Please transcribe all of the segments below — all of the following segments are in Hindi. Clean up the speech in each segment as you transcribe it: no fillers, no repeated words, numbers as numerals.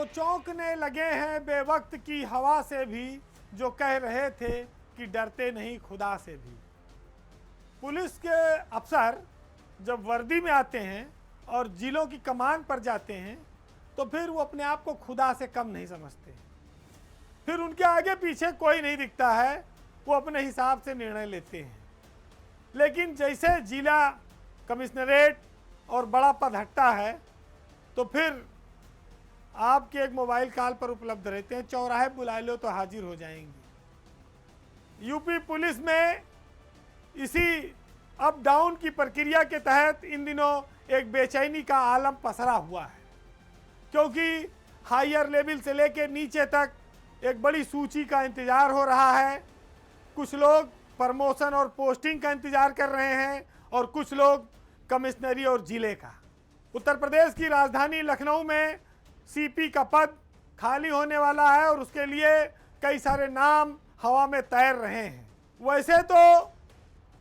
वो चौंकने लगे हैं बेवक्त की हवा से भी, जो कह रहे थे कि डरते नहीं खुदा से भी। पुलिस के अफसर जब वर्दी में आते हैं और जिलों की कमान पर जाते हैं तो फिर वो अपने आप को खुदा से कम नहीं समझते। फिर उनके आगे पीछे कोई नहीं दिखता है, वो अपने हिसाब से निर्णय लेते हैं। लेकिन जैसे जिला कमिश्नरेट और बड़ा पद हटता है तो फिर आपके एक मोबाइल कॉल पर उपलब्ध रहते हैं, चौराहे बुला लो तो हाजिर हो जाएंगे। यूपी पुलिस में इसी अप डाउन की प्रक्रिया के तहत इन दिनों एक बेचैनी का आलम पसरा हुआ है, क्योंकि हायर लेवल से लेकर नीचे तक एक बड़ी सूची का इंतजार हो रहा है। कुछ लोग प्रमोशन और पोस्टिंग का इंतजार कर रहे हैं और कुछ लोग कमिश्नरी और जिले का। उत्तर प्रदेश की राजधानी लखनऊ में सीपी का पद खाली होने वाला है और उसके लिए कई सारे नाम हवा में तैर रहे हैं। वैसे तो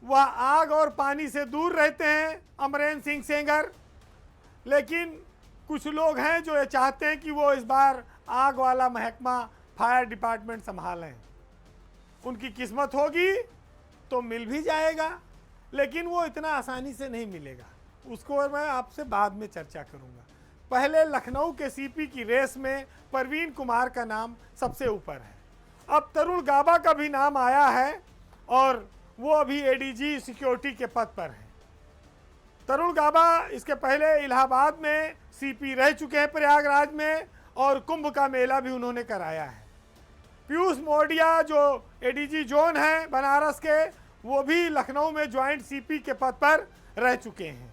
वह आग और पानी से दूर रहते हैं अमरेंद्र सिंह सेंगर, लेकिन कुछ लोग हैं जो ये चाहते हैं कि वो इस बार आग वाला महकमा फायर डिपार्टमेंट संभालें। उनकी किस्मत होगी तो मिल भी जाएगा, लेकिन वो इतना आसानी से नहीं मिलेगा। उसको मैं आपसे बाद में चर्चा करूंगा। पहले लखनऊ के सीपी की रेस में परवीन कुमार का नाम सबसे ऊपर है। अब तरुण गाबा का भी नाम आया है और वो अभी एडीजी सिक्योरिटी के पद पर है। तरुण गाबा इसके पहले इलाहाबाद में सीपी रह चुके हैं, प्रयागराज में, और कुंभ का मेला भी उन्होंने कराया है। पीयूष मोडिया जो एडीजी जोन है बनारस के, वो भी लखनऊ में ज्वाइंट सीपी के पद पर रह चुके हैं।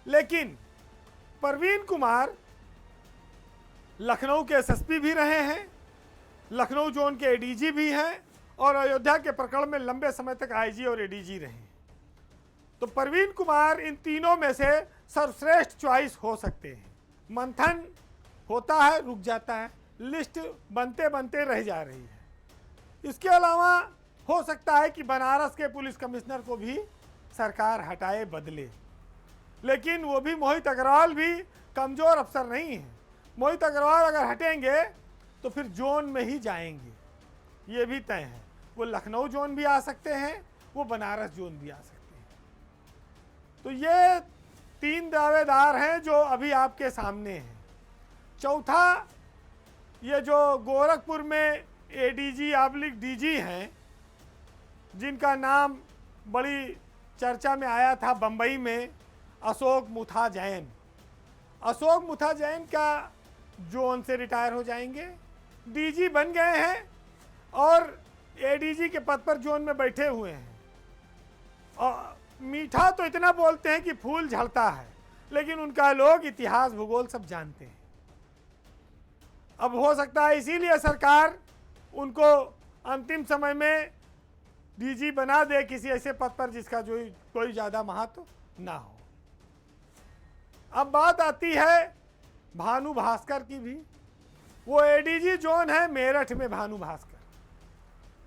लेकिन परवीन कुमार लखनऊ के एसएसपी भी रहे हैं, लखनऊ जोन के एडीजी भी हैं और अयोध्या के प्रकरण में लंबे समय तक आईजी और एडीजी रहे। तो परवीन कुमार इन तीनों में से सर्वश्रेष्ठ चॉइस हो सकते हैं। मंथन होता है, रुक जाता है, लिस्ट बनते बनते रह जा रही है। इसके अलावा हो सकता है कि बनारस के पुलिस कमिश्नर को भी सरकार हटाए बदले, लेकिन वो भी मोहित अग्रवाल भी कमज़ोर अफसर नहीं है। मोहित अग्रवाल अगर हटेंगे तो फिर जोन में ही जाएंगे, ये भी तय है। वो लखनऊ जोन भी आ सकते हैं, वो बनारस जोन भी आ सकते हैं। तो ये तीन दावेदार हैं जो अभी आपके सामने हैं। चौथा, ये जो गोरखपुर में एडीजी आबलिक डीजी हैं, जिनका नाम बड़ी चर्चा में आया था बम्बई में, अशोक मुथा जैन। अशोक मुथा जैन का जोन से रिटायर हो जाएंगे, डीजी बन गए हैं और एडीजी के पद पर जोन में बैठे हुए हैं। और मीठा तो इतना बोलते हैं कि फूल झड़ता है, लेकिन उनका लोग इतिहास भूगोल सब जानते हैं। अब हो सकता है इसीलिए सरकार उनको अंतिम समय में डीजी बना दे किसी ऐसे पद पर जिसका जो कोई ज़्यादा महत्व ना हो। अब बात आती है भानु भास्कर की भी। वो एडीजी जोन है मेरठ में, भानु भास्कर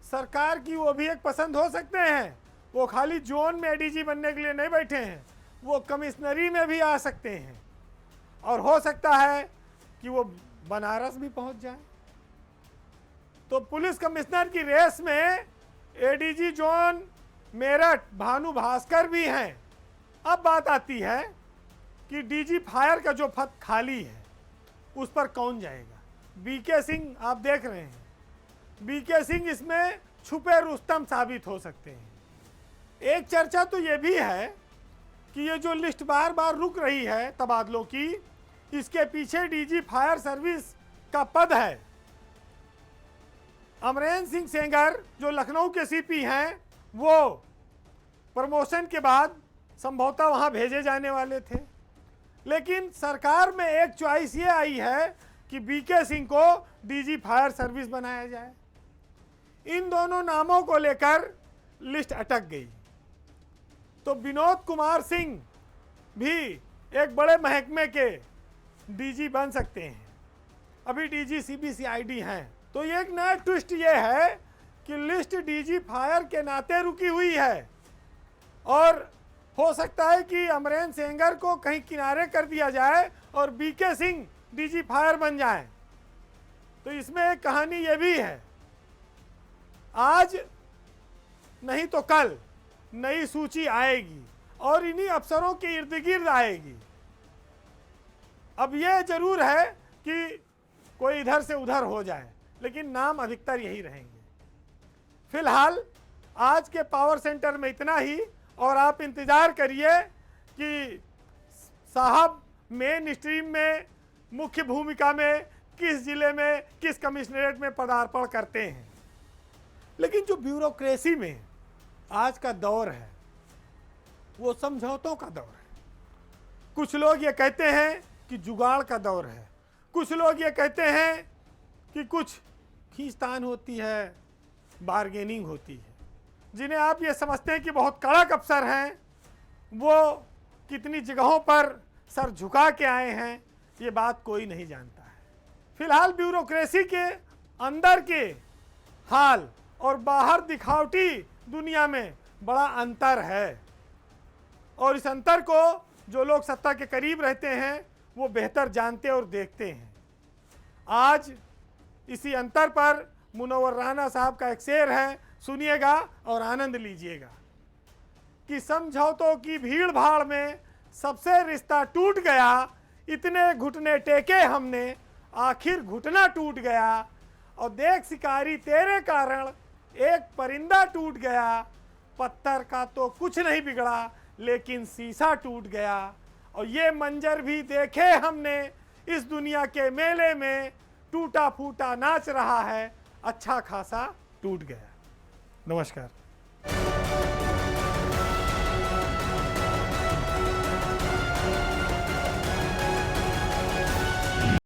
सरकार की वो भी एक पसंद हो सकते हैं। वो खाली जोन में एडीजी बनने के लिए नहीं बैठे हैं, वो कमिश्नरी में भी आ सकते हैं और हो सकता है कि वो बनारस भी पहुंच जाए। तो पुलिस कमिश्नर की रेस में एडीजी जोन मेरठ भानु भास्कर भी हैं। अब बात आती है कि डीजी फायर का जो पद खाली है उस पर कौन जाएगा। बीके सिंह आप देख रहे हैं, बीके सिंह इसमें छुपे रुस्तम साबित हो सकते हैं। एक चर्चा तो ये भी है कि ये जो लिस्ट बार बार रुक रही है तबादलों की, इसके पीछे डीजी फायर सर्विस का पद है। अमरेंद्र सिंह सेंगर जो लखनऊ के सीपी हैं, वो प्रमोशन के बाद संभवतः वहाँ भेजे जाने वाले थे, लेकिन सरकार में एक चॉइस ये आई है कि बीके सिंह को डीजी फायर सर्विस बनाया जाए। इन दोनों नामों को लेकर लिस्ट अटक गई। तो विनोद कुमार सिंह भी एक बड़े महकमे के डीजी बन सकते हैं, अभी डीजी सीबीसीआईडी हैं। तो ये एक नया ट्विस्ट ये है कि लिस्ट डीजी फायर के नाते रुकी हुई है और हो सकता है कि अमरेंद्र सेंगर को कहीं किनारे कर दिया जाए और बीके सिंह डीजी फायर बन जाए। तो इसमें एक कहानी ये भी है, आज नहीं तो कल नई सूची आएगी और इन्हीं अफसरों के इर्द गिर्द आएगी। अब ये जरूर है कि कोई इधर से उधर हो जाए, लेकिन नाम अधिकतर यही रहेंगे। फिलहाल आज के पावर सेंटर में इतना ही, और आप इंतजार करिए कि साहब मेन स्ट्रीम में मुख्य भूमिका में किस जिले में किस कमिश्नरेट में पदार्पण करते हैं। लेकिन जो ब्यूरोक्रेसी में आज का दौर है वो समझौतों का दौर है। कुछ लोग ये कहते हैं कि जुगाड़ का दौर है, कुछ लोग ये कहते हैं कि कुछ खींचतान होती है, बार्गेनिंग होती है। जिन्हें आप ये समझते हैं कि बहुत कड़क अफसर हैं, वो कितनी जगहों पर सर झुका के आए हैं, ये बात कोई नहीं जानता है। फिलहाल ब्यूरोक्रेसी के अंदर के हाल और बाहर दिखावटी दुनिया में बड़ा अंतर है, और इस अंतर को जो लोग सत्ता के करीब रहते हैं वो बेहतर जानते और देखते हैं। आज इसी अंतर पर मुनव्वर राना साहब का एक शेर है, सुनिएगा और आनंद लीजिएगा कि समझौतों की भीड़ भाड़ में सबसे रिश्ता टूट गया, इतने घुटने टेके हमने आखिर घुटना टूट गया, और देख शिकारी तेरे कारण एक परिंदा टूट गया, पत्थर का तो कुछ नहीं बिगड़ा लेकिन शीशा टूट गया, और ये मंजर भी देखे हमने इस दुनिया के मेले में, टूटा फूटा नाच रहा है अच्छा खासा टूट गया। नमस्कार।